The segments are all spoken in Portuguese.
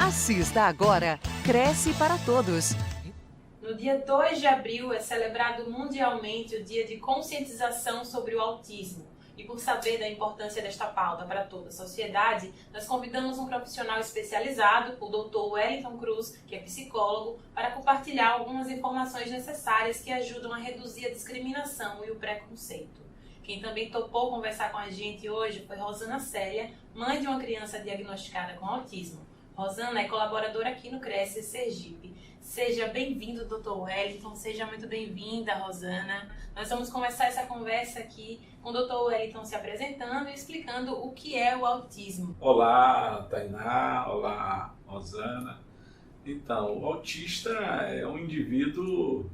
Assista agora Cresce para Todos. No dia 2 de abril é celebrado mundialmente o Dia de Conscientização sobre o Autismo. E por saber da importância desta pauta para toda a sociedade, nós convidamos um profissional especializado, o Dr. Wellington Cruz, que é psicólogo, para compartilhar algumas informações necessárias que ajudam a reduzir a discriminação e o preconceito. Quem também topou conversar com a gente hoje foi Rosana Célia, mãe de uma criança diagnosticada com autismo. Rosana é colaboradora aqui no Cresce Sergipe. Seja bem-vindo, Dr. Wellington. Seja muito bem-vinda, Rosana. Nós vamos começar essa conversa aqui com o Dr. Wellington se apresentando e explicando o que é o autismo. Olá, Tainá. Olá, Rosana. Então, o autista é um indivíduo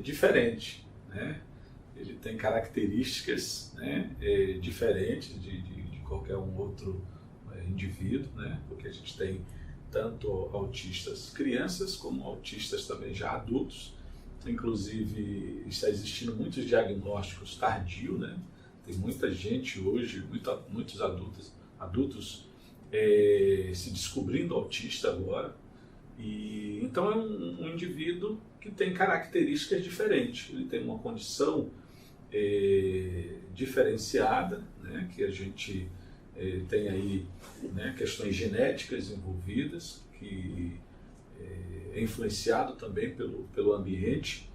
diferente, né? Ele tem características, né, diferentes de qualquer um outro indivíduo, né? Porque a gente tem tanto autistas crianças como autistas também já adultos. Inclusive está existindo muitos diagnósticos tardios, né? Tem muita gente hoje, muitos adultos se descobrindo autista agora. E então é um indivíduo que tem características diferentes. Ele tem uma condição diferenciada, né? Que a gente tem aí, né, questões genéticas envolvidas, que é influenciado também pelo ambiente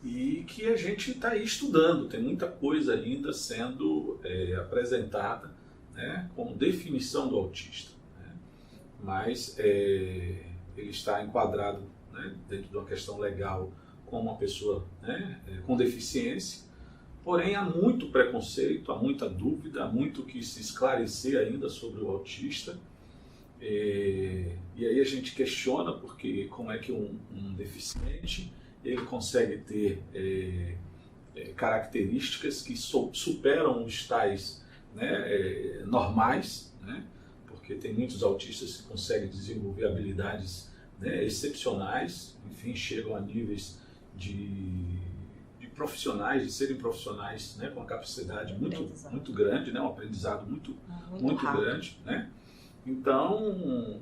e que a gente está aí estudando. Tem muita coisa ainda sendo apresentada, né, como definição do autista, né? Mas ele está enquadrado, né, dentro de uma questão legal como uma pessoa, né, com deficiência. Porém, há muito preconceito, há muita dúvida, há muito que se esclarecer ainda sobre o autista. E aí a gente questiona porque como é que um deficiente ele consegue ter características que superam os tais, né, normais, né? Porque tem muitos autistas que conseguem desenvolver habilidades, né, excepcionais, enfim, chegam a níveis de profissionais, de serem profissionais, né, com uma capacidade muito grande, né, um aprendizado muito grande, né? Então,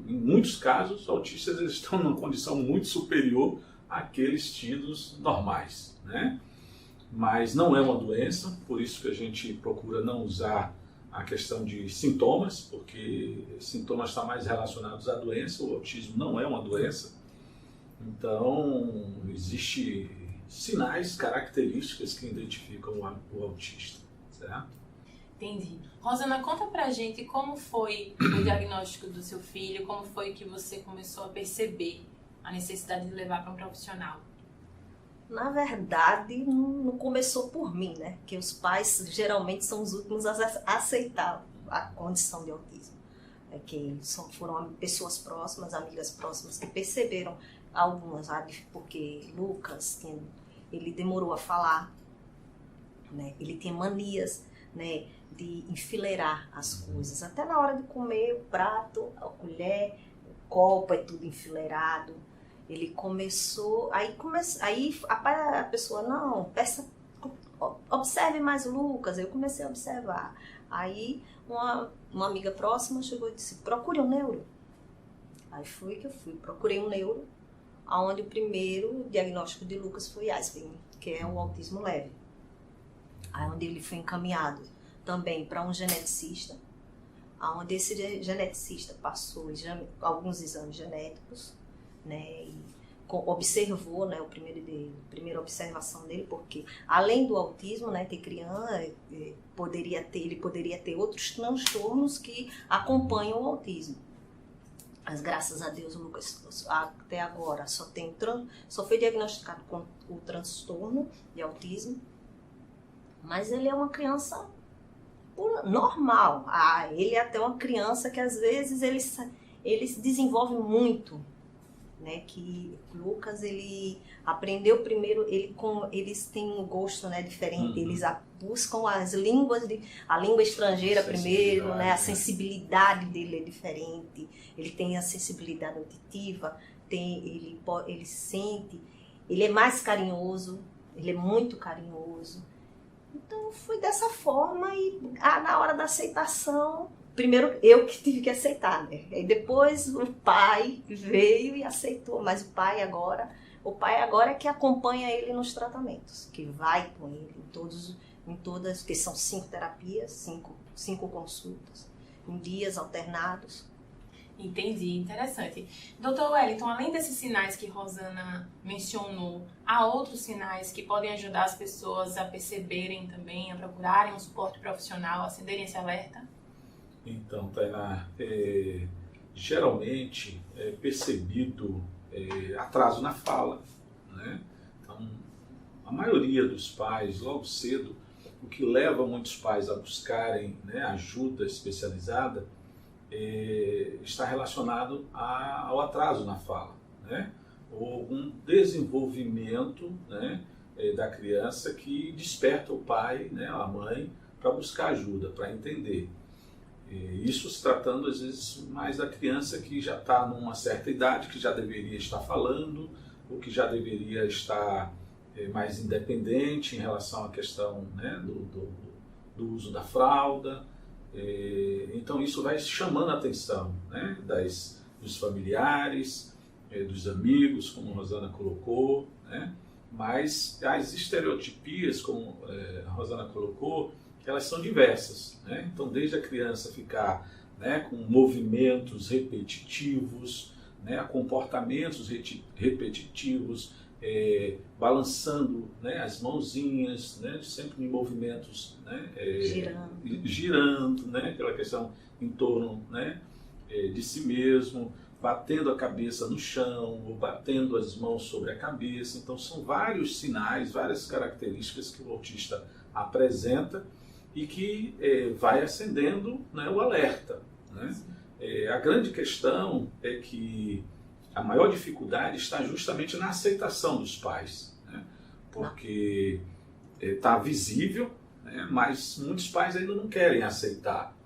em muitos casos, os autistas eles estão numa condição muito superior àqueles tidos normais, né? Mas não é uma doença, por isso que a gente procura não usar a questão de sintomas, porque sintomas estão mais relacionados à doença, o autismo não é uma doença. Então, existe sinais, características que identificam o autista, certo? Entendi. Rosana, conta pra gente como foi o diagnóstico do seu filho, como foi que você começou a perceber a necessidade de levar para um profissional. Na verdade, não começou por mim, né? Porque os pais geralmente são os últimos a aceitar a condição de autismo. Que foram pessoas próximas, amigas próximas que perceberam algumas, porque Lucas, ele demorou a falar, né? Ele tinha manias, né, de enfileirar as coisas. Até na hora de comer, o prato, a colher, o copo, é tudo enfileirado. Ele começou, aí a pessoa, não, observe mais o Lucas. Eu comecei a observar. Aí uma amiga próxima chegou e disse, procure um neuro. Aí procurei um neuro, onde o primeiro diagnóstico de Lucas foi Asperger, que é o autismo leve. Aí onde ele foi encaminhado também para um geneticista, onde esse geneticista passou alguns exames genéticos, né, e observou, né, a primeira observação dele, porque além do autismo, né, ter criança, ele poderia ter outros transtornos que acompanham o autismo. Mas graças a Deus o Lucas até agora só foi diagnosticado com o transtorno de autismo, mas ele é uma criança normal. Ele é até uma criança que às vezes ele se desenvolve muito, né? Que Lucas, ele aprendeu primeiro, eles têm um gosto, né, diferente. Eles buscam a língua estrangeira primeiro, né? A sensibilidade dele é diferente. Ele tem a sensibilidade auditiva, ele sente, ele é mais carinhoso, ele é muito carinhoso. Então foi dessa forma e na hora da aceitação primeiro eu que tive que aceitar, né? E depois o pai veio e aceitou, mas o pai agora é que acompanha ele nos tratamentos, que vai com ele em todas, que são 5 terapias, 5 consultas, em dias alternados. Entendi, interessante. Doutor Wellington, além desses sinais que Rosana mencionou, há outros sinais que podem ajudar as pessoas a perceberem também, a procurarem um suporte profissional, a acenderem esse alerta? Então, Tainá, geralmente é percebido atraso na fala, né? Então, a maioria dos pais, logo cedo, o que leva muitos pais a buscarem, né, ajuda especializada está relacionado ao atraso na fala, né? Ou um desenvolvimento, né, da criança que desperta o pai, né, a mãe, para buscar ajuda, para entender. Isso se tratando, às vezes, mais da criança que já está numa certa idade, que já deveria estar falando, ou que já deveria estar mais independente em relação à questão, né, do uso da fralda. Então, isso vai chamando a atenção, né, dos familiares, dos amigos, como a Rosana colocou, né? Mas as estereotipias, como a Rosana colocou, elas são diversas, né? Então, desde a criança ficar, né, com movimentos repetitivos, né, comportamentos repetitivos, balançando, né, as mãozinhas, né, sempre em movimentos, né, girando, né, aquela questão em torno, né, de si mesmo, batendo a cabeça no chão, ou batendo as mãos sobre a cabeça. Então, são vários sinais, várias características que o autista apresenta e que vai acendendo, né, o alerta, né? A grande questão é que a maior dificuldade está justamente na aceitação dos pais, né? Porque está visível, né, mas muitos pais ainda não querem aceitar.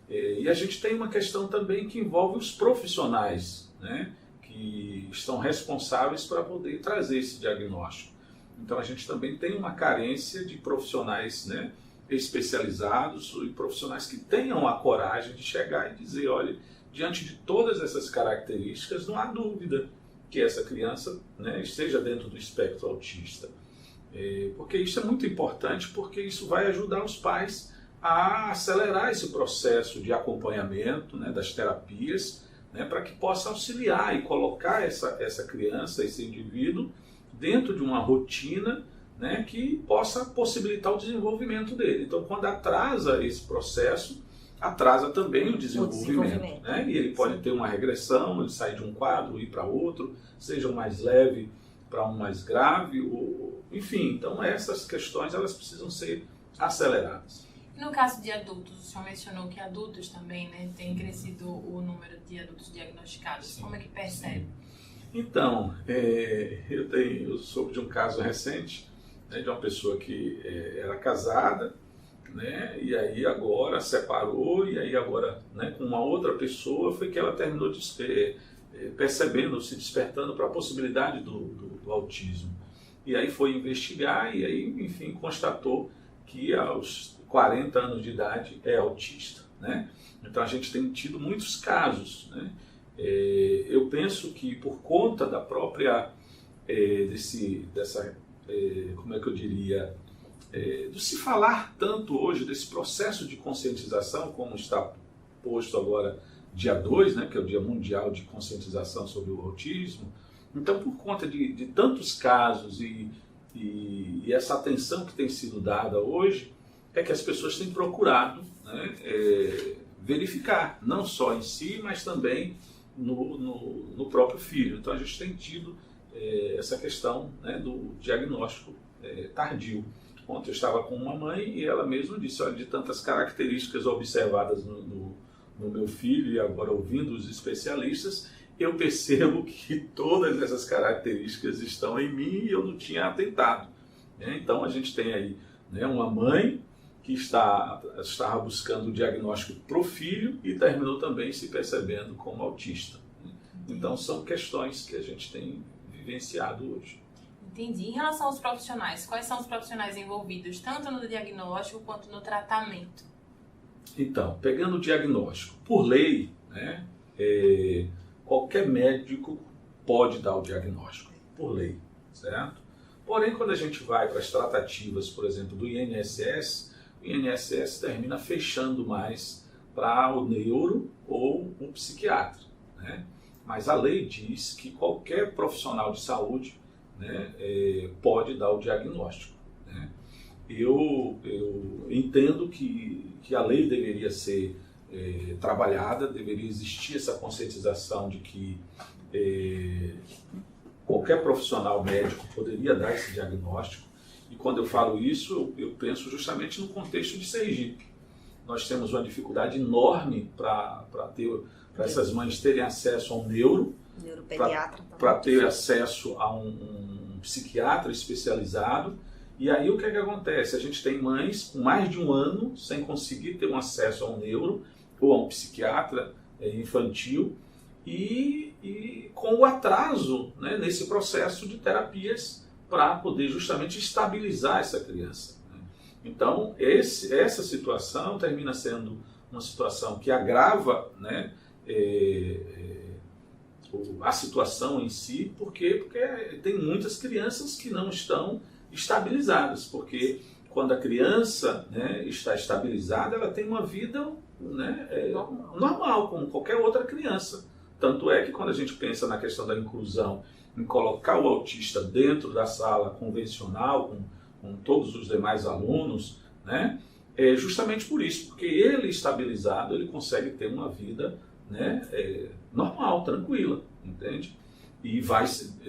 E a gente tem uma questão também que envolve os profissionais, né, que estão responsáveis para poder trazer esse diagnóstico. Então a gente também tem uma carência de profissionais, né, especializados e profissionais que tenham a coragem de chegar e dizer, olha, diante de todas essas características, não há dúvida que essa criança, né, esteja dentro do espectro autista. Porque isso é muito importante, porque isso vai ajudar os pais a acelerar esse processo de acompanhamento, né, das terapias, né, para que possa auxiliar e colocar essa criança, esse indivíduo, dentro de uma rotina, né, que possa possibilitar o desenvolvimento dele. Então, quando atrasa esse processo, atrasa também o desenvolvimento. Né? E ele pode ter uma regressão, ele sair de um quadro, ir para outro, seja um mais leve para um mais grave, enfim. Então, essas questões elas precisam ser aceleradas. No caso de adultos, o senhor mencionou que adultos também, né, tem crescido o número de adultos diagnosticados. Sim. Como é que percebe? Então, eu soube de um caso recente, né, de uma pessoa que era casada, né, e aí agora separou, e aí agora, né, com uma outra pessoa foi que ela terminou percebendo, se despertando para a possibilidade do autismo. E aí foi investigar e aí, enfim, constatou que aos 40 anos de idade é autista, né? Então a gente tem tido muitos casos, né? Eu penso que por conta da própria como é que eu diria, de se falar tanto hoje desse processo de conscientização, como está posto agora dia 2, né, que é o Dia Mundial de Conscientização sobre o Autismo. Então, por conta de tantos casos e essa atenção que tem sido dada hoje, é que as pessoas têm procurado, né, verificar, não só em si, mas também no próprio filho. Então a gente tem tido essa questão, né, do diagnóstico tardio. Ontem eu estava com uma mãe e ela mesma disse, olha, de tantas características observadas no meu filho e agora ouvindo os especialistas, eu percebo que todas essas características estão em mim e eu não tinha atentado. Então a gente tem aí, né, uma mãe que estava buscando o diagnóstico para o filho e terminou também se percebendo como autista. Então são questões que a gente tem vivenciado hoje. Entendi. Em relação aos profissionais, quais são os profissionais envolvidos tanto no diagnóstico quanto no tratamento? Então, pegando o diagnóstico, por lei, né, qualquer médico pode dar o diagnóstico, por lei, certo? Porém, quando a gente vai para as tratativas, por exemplo, do INSS, o INSS termina fechando mais para o neuro ou o psiquiatra, né? Mas a lei diz que qualquer profissional de saúde, né, pode dar o diagnóstico, né? Eu entendo que a lei deveria ser trabalhada, deveria existir essa conscientização de que qualquer profissional médico poderia dar esse diagnóstico. E quando eu falo isso, eu penso justamente no contexto de Sergipe. Nós temos uma dificuldade enorme para essas mães terem acesso a um neuropediatra, para ter acesso a um psiquiatra especializado. E aí o que é que acontece? A gente tem mães com mais de um ano sem conseguir ter um acesso a um neuro ou a um psiquiatra infantil e com o atraso, né, nesse processo de terapias para poder justamente estabilizar essa criança, né? Então essa situação termina sendo uma situação que agrava, né, a situação em si, porque tem muitas crianças que não estão estabilizadas, porque quando a criança, né, está estabilizada, ela tem uma vida, né, normal, como qualquer outra criança. Tanto é que quando a gente pensa na questão da inclusão, em colocar o autista dentro da sala convencional, com todos os demais alunos, né, é justamente por isso, porque ele estabilizado, ele consegue ter uma vida, né, normal, tranquila, entende? E vai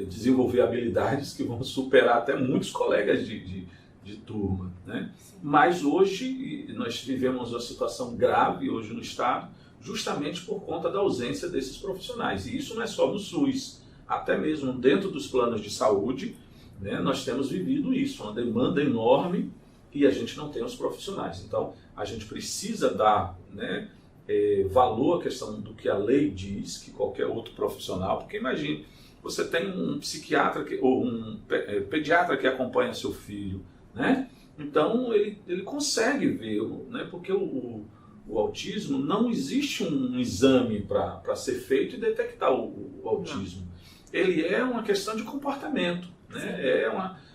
desenvolver habilidades que vão superar até muitos colegas de turma, né? Mas hoje nós vivemos uma situação grave hoje no Estado, justamente por conta da ausência desses profissionais. E isso não é só no SUS, até mesmo dentro dos planos de saúde, né, nós temos vivido isso, uma demanda enorme e a gente não tem os profissionais. Então, a gente precisa dar, né, valor à questão do que a lei diz, que qualquer outro profissional, porque imagine, você tem um psiquiatra ou um pediatra que acompanha seu filho, né? Então ele consegue ver, né? Porque o autismo, não existe um exame para ser feito e detectar o autismo. Ele é uma questão de comportamento, né? É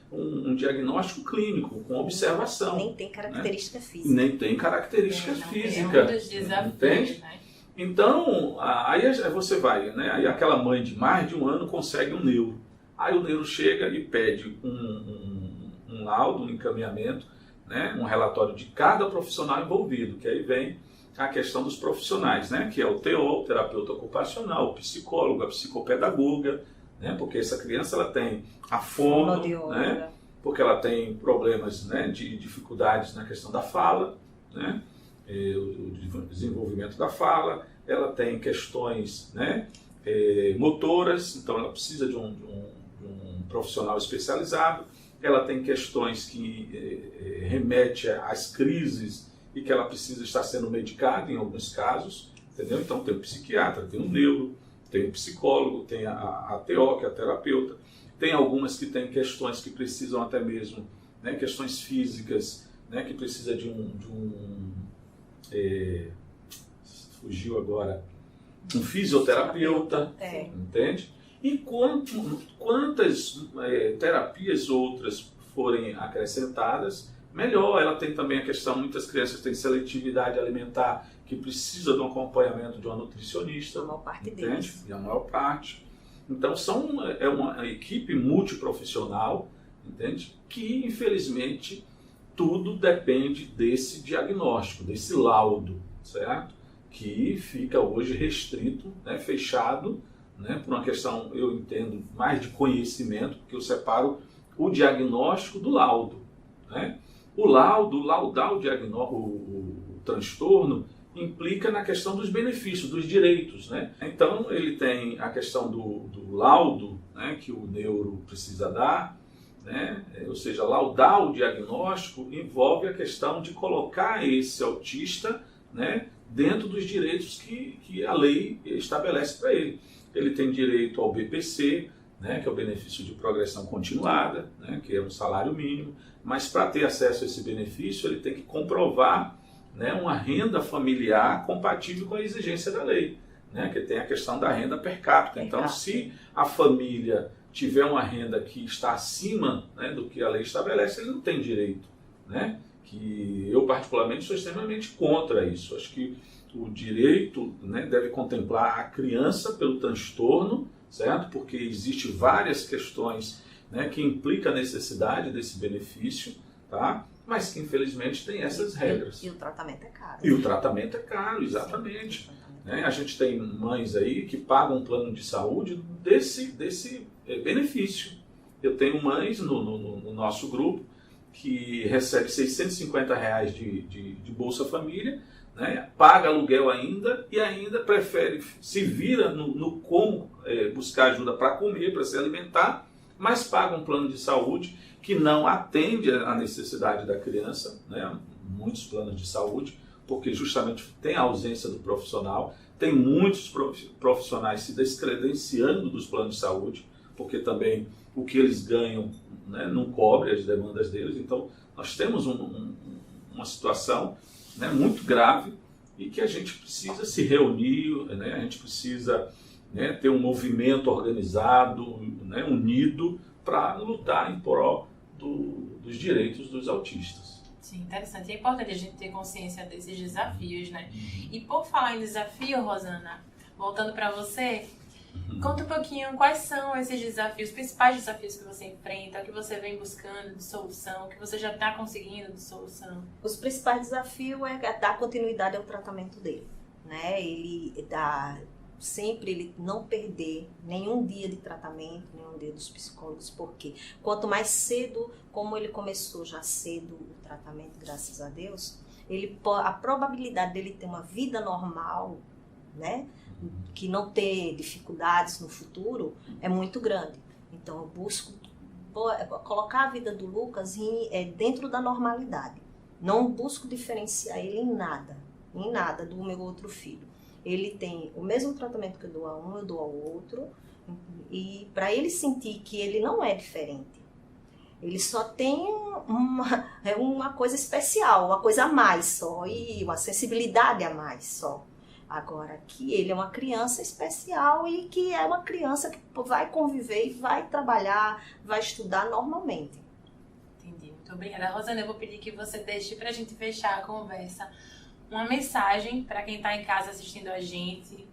um diagnóstico clínico, com observação. Nem tem característica, né, física. Nem tem característica física. É um dos desafios, entende? Né? Então, aí você vai, né? Aí aquela mãe de mais de um ano consegue um neuro. Aí o neuro chega e pede um laudo, um encaminhamento, né? Um relatório de cada profissional envolvido, que aí vem a questão dos profissionais, né? Que é o TO, o terapeuta ocupacional, o psicólogo, a psicopedagoga, né? Porque essa criança ela tem a fono, né? Porque ela tem problemas, né, de dificuldades na questão da fala, né? O desenvolvimento da fala, ela tem questões, né, motoras, então ela precisa de um profissional especializado, ela tem questões que remetem às crises e que ela precisa estar sendo medicada em alguns casos, entendeu? Então tem o psiquiatra, tem o neuro, tem o psicólogo, tem a TO, que é a terapeuta, tem algumas que têm questões que precisam até mesmo, né, questões físicas, né, que precisa de fugiu agora, um fisioterapeuta, entende? E quantas terapias outras forem acrescentadas, melhor. Ela tem também a questão, muitas crianças têm seletividade alimentar, que precisa de um acompanhamento de uma nutricionista. A maior parte entende? deles. E a maior parte. Então é uma equipe multiprofissional, entende? Que infelizmente tudo depende desse diagnóstico, desse laudo, certo? Que fica hoje restrito, né, fechado, né, por uma questão, eu entendo, mais de conhecimento, porque eu separo o diagnóstico do laudo, né? O laudo, laudar o diagnóstico, o transtorno, implica na questão dos benefícios, dos direitos, né? Então ele tem a questão do laudo, né, que o neuro precisa dar, né? Ou seja, laudar o diagnóstico envolve a questão de colocar esse autista, né, dentro dos direitos que a lei estabelece para ele. Ele tem direito ao BPC, né, que é o benefício de progressão continuada, né, que é um salário mínimo, mas para ter acesso a esse benefício ele tem que comprovar né, uma renda familiar compatível com a exigência da lei, né, que tem a questão da renda per capita. Então, se a família tiver uma renda que está acima, né, do que a lei estabelece, ele não tem direito, né? Que eu particularmente sou extremamente contra isso. Acho que o direito, né, deve contemplar a criança pelo transtorno, certo? Porque existe várias questões, né, que implicam a necessidade desse benefício, tá? Mas que infelizmente tem essas regras. E o tratamento é caro. E o tratamento é caro, exatamente. Né? A gente tem mães aí que pagam um plano de saúde desse benefício. Eu tenho mães no nosso grupo que recebe R$650 de Bolsa Família, né? Paga aluguel ainda e ainda prefere, se vira no como buscar ajuda para comer, para se alimentar, mas paga um plano de saúde que não atende à necessidade da criança, né? Muitos planos de saúde, porque justamente tem a ausência do profissional, tem muitos profissionais se descredenciando dos planos de saúde, porque também o que eles ganham, né, não cobre as demandas deles. Então, nós temos uma situação, né, muito grave e que a gente precisa se reunir, né, a gente precisa, né, ter um movimento organizado, né, unido, para lutar em prol dos direitos dos autistas. Sim, interessante. É importante a gente ter consciência desses desafios, né? E por falar em desafio, Rosana, voltando para você, conta um pouquinho quais são esses desafios, os principais desafios que você enfrenta, o que você vem buscando de solução, o que você já está conseguindo de solução. Os principais desafios é dar continuidade ao tratamento dele, né? Ele dá sempre ele não perder nenhum dia de tratamento, nenhum dia dos psicólogos, porque quanto mais cedo, como ele começou já cedo o tratamento, graças a Deus, a probabilidade dele ter uma vida normal, né, que não ter dificuldades no futuro, é muito grande. Então eu busco colocar a vida do Lucas dentro da normalidade. Não busco diferenciar ele em nada do meu outro filho. Ele tem o mesmo tratamento que eu dou a um, eu dou ao outro, e para ele sentir que ele não é diferente, ele só tem uma coisa especial, uma coisa a mais só, e uma sensibilidade a mais só. Agora, que ele é uma criança especial e que é uma criança que vai conviver e vai trabalhar, vai estudar normalmente. Entendi, muito obrigada. Rosana, eu vou pedir que você deixe para a gente fechar a conversa uma mensagem para quem está em casa assistindo a gente,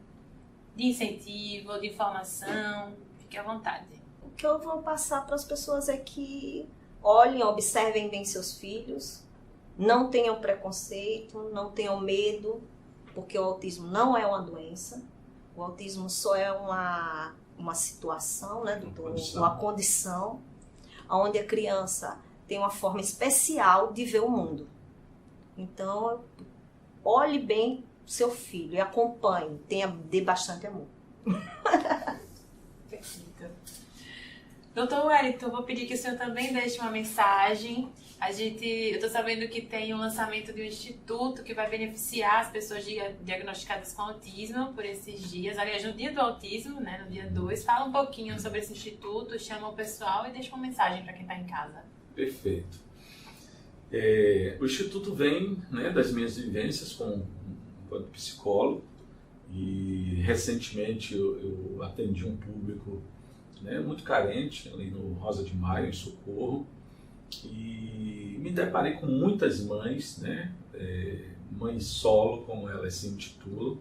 de incentivo, de informação, fique à vontade. O que eu vou passar para as pessoas é que olhem, observem bem seus filhos, não tenham preconceito, não tenham medo, porque o autismo não é uma doença, o autismo só é uma situação, né, uma condição, onde a criança tem uma forma especial de ver o mundo. Então, olhe bem seu filho e acompanhe, dê bastante amor. Perfeito. Doutor Wellington, eu vou pedir que o senhor também deixe uma mensagem. Eu estou sabendo que tem o lançamento de um instituto que vai beneficiar as pessoas diagnosticadas com autismo por esses dias. Aliás, no dia do autismo, né, no dia 2, fala um pouquinho sobre esse instituto, chama o pessoal e deixa uma mensagem para quem está em casa. Perfeito. O Instituto vem, né, das minhas vivências enquanto psicólogo, e recentemente eu atendi um público, né, muito carente ali no Rosa de Maio, em Socorro, e me deparei com muitas mães, né, mães solo, como elas se intitulam,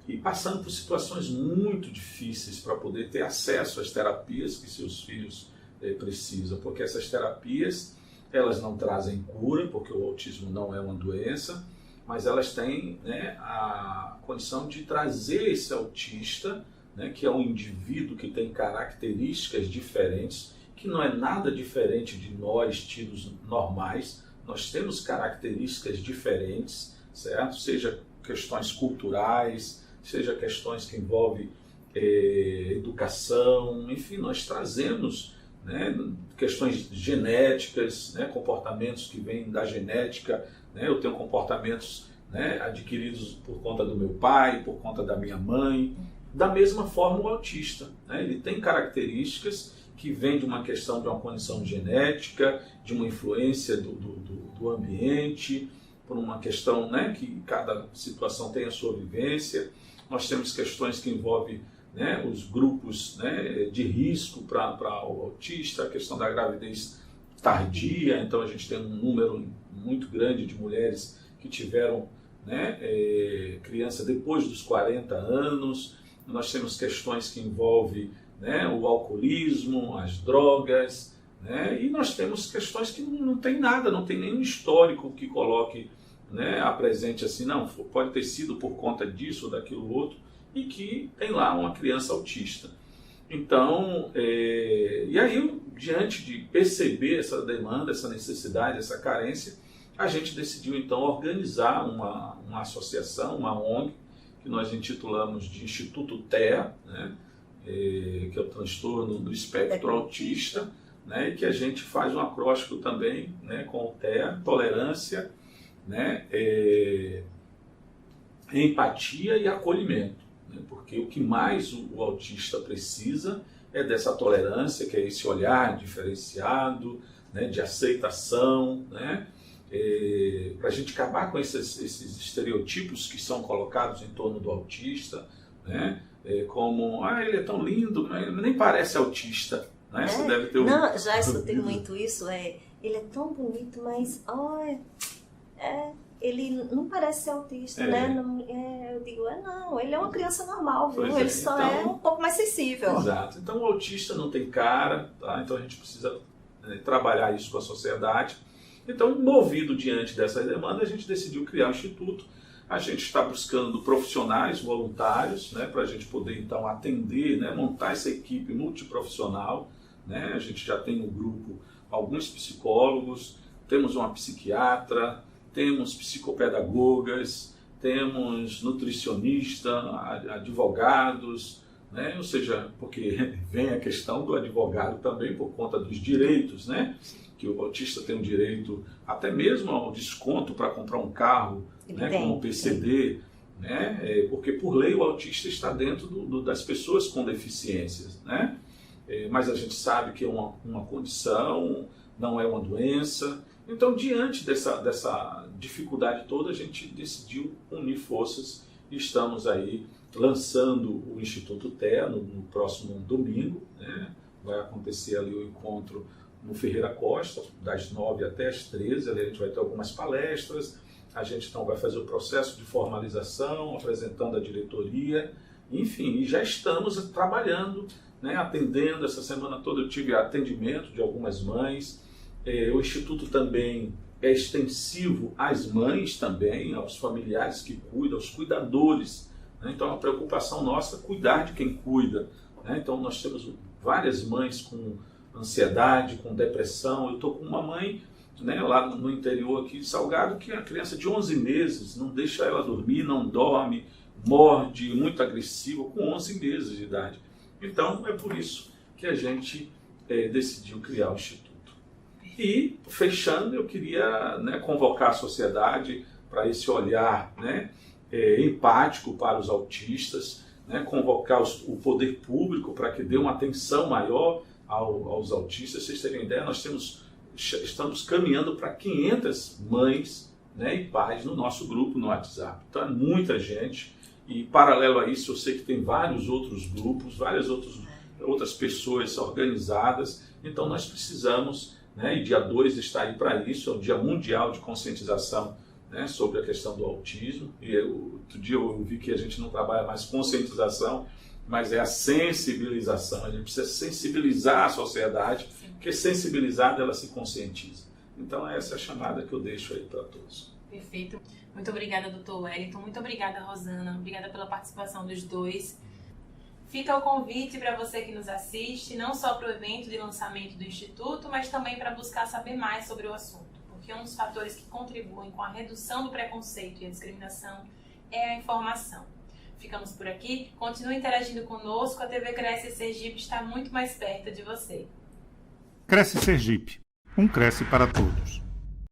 e passando por situações muito difíceis para poder ter acesso às terapias que seus filhos precisam, porque essas terapias elas não trazem cura, porque o autismo não é uma doença, mas elas têm, né, a condição de trazer esse autista, né, que é um indivíduo que tem características diferentes, que não é nada diferente de nós tidos normais. Nós temos características diferentes, certo? Seja questões culturais, seja questões que envolvem educação, enfim, nós trazemos, né, questões genéticas, né, comportamentos que vêm da genética, né, eu tenho comportamentos, né, adquiridos por conta do meu pai, por conta da minha mãe. Da mesma forma o autista, né, ele tem características que vêm de uma questão de uma condição genética, de uma influência do ambiente, por uma questão, né, que cada situação tem a sua vivência. Nós temos questões que envolvem, né, os grupos, né, de risco para o autista, a questão da gravidez tardia. Então a gente tem um número muito grande de mulheres que tiveram, né, criança depois dos 40 anos. Nós temos questões que envolvem, né, o alcoolismo, as drogas, né, e nós temos questões que não tem nada, não tem nenhum histórico que coloque, né, apresente assim, não, pode ter sido por conta disso ou daquilo outro, e que tem lá uma criança autista. Então, e aí, diante de perceber essa demanda, essa necessidade, essa carência, a gente decidiu então organizar uma associação, uma ONG, que nós intitulamos de Instituto TEA, né, que é o transtorno do espectro autista, né, e que a gente faz um acróstico também, né, com o TEA, tolerância, né, empatia e acolhimento, né, porque o que mais o autista precisa é dessa tolerância, que é esse olhar diferenciado, né, de aceitação, né, para a gente acabar com esses estereotipos que são colocados em torno do autista, né, como, ele é tão lindo, mas ele nem parece autista, né? Você deve ter Não, já escutei muito isso, ele é tão bonito, mas ele não parece ser autista, né? Não, eu digo, não, ele é uma criança normal, viu? Ele só é um pouco mais sensível. Exato. Então o autista não tem cara, tá? Então a gente precisa trabalhar isso com a sociedade. Então, movido diante dessa demanda, a gente decidiu criar um instituto. A gente está buscando profissionais voluntários, né, para a gente poder então atender, né, montar essa equipe multiprofissional, né? A gente já tem no grupo alguns psicólogos, temos uma psiquiatra, temos psicopedagogas, temos nutricionista, advogados, né? Ou seja, porque vem a questão do advogado também por conta dos direitos, né? Que o autista tem o direito até mesmo ao desconto para comprar um carro, né, como o PCD, né? Porque por lei o autista está dentro das pessoas com deficiências, né? Mas a gente sabe que é uma condição, não é uma doença. Então, diante dessa dificuldade toda, a gente decidiu unir forças e estamos aí lançando o Instituto TEA no próximo domingo, né? Vai acontecer ali o encontro no Ferreira Costa, das 9 até as 13, ali a gente vai ter algumas palestras, a gente então vai fazer o processo de formalização, apresentando a diretoria, enfim, e já estamos trabalhando, né, atendendo. Essa semana toda eu tive atendimento de algumas mães. O Instituto também é extensivo às mães também, aos familiares que cuidam, aos cuidadores, né? Então a preocupação nossa é cuidar de quem cuida, né? Então nós temos várias mães com ansiedade, com depressão. Eu estou com uma mãe, né, lá no interior aqui de Salgado, que é uma criança de 11 meses, não deixa ela dormir, não dorme, morde, muito agressiva, com 11 meses de idade. Então é por isso que a gente decidiu criar o Instituto. E, fechando, eu queria, né, convocar a sociedade para esse olhar, né, empático para os autistas, né, convocar o poder público para que dê uma atenção maior aos autistas. Vocês terem ideia, nós estamos caminhando para 500 mães, né, e pais no nosso grupo no WhatsApp. Então é muita gente, e paralelo a isso eu sei que tem vários outros grupos, várias outras pessoas organizadas. Então nós precisamos, né, e dia 2 está aí para isso, é o Dia Mundial de Conscientização, né, sobre a questão do autismo. E outro dia eu vi que a gente não trabalha mais conscientização, mas é a sensibilização. A gente precisa sensibilizar a sociedade, porque sensibilizada ela se conscientiza. Então essa é a chamada que eu deixo aí para todos. Perfeito. Muito obrigada, Dr. Wellington. Muito obrigada, Rosana. Obrigada pela participação dos dois. Fica o convite para você que nos assiste, não só para o evento de lançamento do Instituto, mas também para buscar saber mais sobre o assunto, porque um dos fatores que contribuem com a redução do preconceito e a discriminação é a informação. Ficamos por aqui, continue interagindo conosco, a TV Cresce Sergipe está muito mais perto de você. Cresce Sergipe, Cresce para todos.